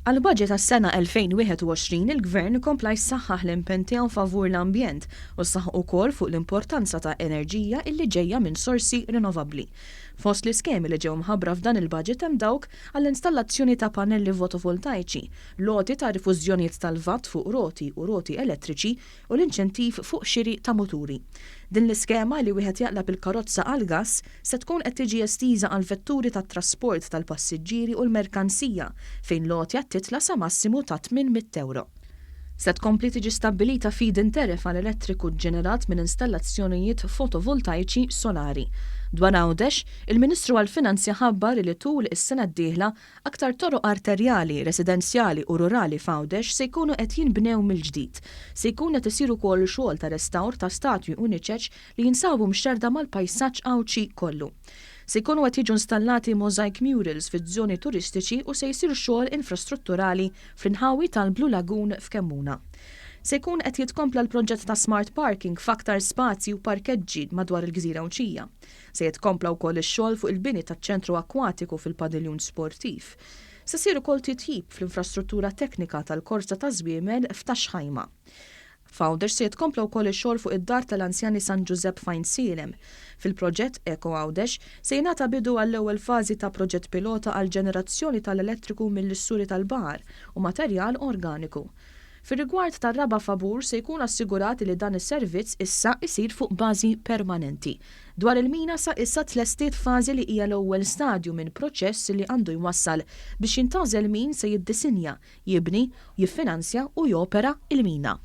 Għall-budget għas-sena 2021 il-Gvern kompla jsaħħaħ l-impenn tiegħu favur l-ambjent u saħħ ukoll fuq l-importanza ta' enerġija illi ġejja minn sorsi rinovabbli. Fost l-iskemi li ġew mħabbra f'dan il-budget hemm dawk għall-installazzjoni ta' pannelli fotovoltaiċi, loti ta' rifużjonijiet tal-VAT fuq roti u roti elettriċi u l-inċentiv fuq xiri ta' muturi. Din l-iskema li wieħed jaqlab il-karozza għall-gass se tkun qed tiġi estiża għall-vetturi tat-trasport tal-passiġġieri u l-merkanzija fejn l-għotja titla sa massimu ta' €800. Se tkompli tiġi stabbilita feed-in tariff għal elettriku ġenerat minn installazzjonijiet fotovoltaiċi solari. Dwar Għawdex, il-Ministru għall-Finanzi ħabbar li tul is-sena d-dieħla aktar toroq arterjali, residenzjali u rurali f'Għawdex se jkunu qed jinbnew mill-ġdid. Se jkun qed isir ukoll xogħol ta' restawr ta' statwi uniċeċ li jinsabu mxerda mal-pajsaġġ Għawdxi kollu. Se jkunu qed jiġu installati mosaic murals fiż-żoni turistiċi u se jsir xogħol infrastrutturali fl-inħawi tal-Blue Lagoon f'Kemmuna. Se jkun qed jitkompla l-proġett ta' smart parking f'aktar spazji u parkeġġi madwar il-gżira Uċija. Se jitkompla wkoll ix-xogħol fuq il-bini taċ-ċentru akwatiku fil-padiljun sportiv. Se jsir ukoll titjib fl-infrastruttura teknika tal-korsa ta' żwiemel f'Taxħajma. F'Għawdex se jitkompla wkoll ix-xogħol fuq id-dar tal-Anzjani San Giuseppe Fajnsielem. Fil-proġett Eko Għawdex se jingħata bidu għall-ewwel fażi ta' proġett pilota għal ġenerazzjoni tal-elettriku mill-issuri tal-baħar u materjal organiku. Fir-rigward tar-raba favur se jkun assigurati li dan is-servizz issa jsir fuq bażi permanenti. Dwar il-mina sa issa tlestiet fażi li hija l-ewwel stadju minn proċess li għandu jwassal biex jintażel min se jiddisinja, jibni, jiffinanzja u jopera il-mina.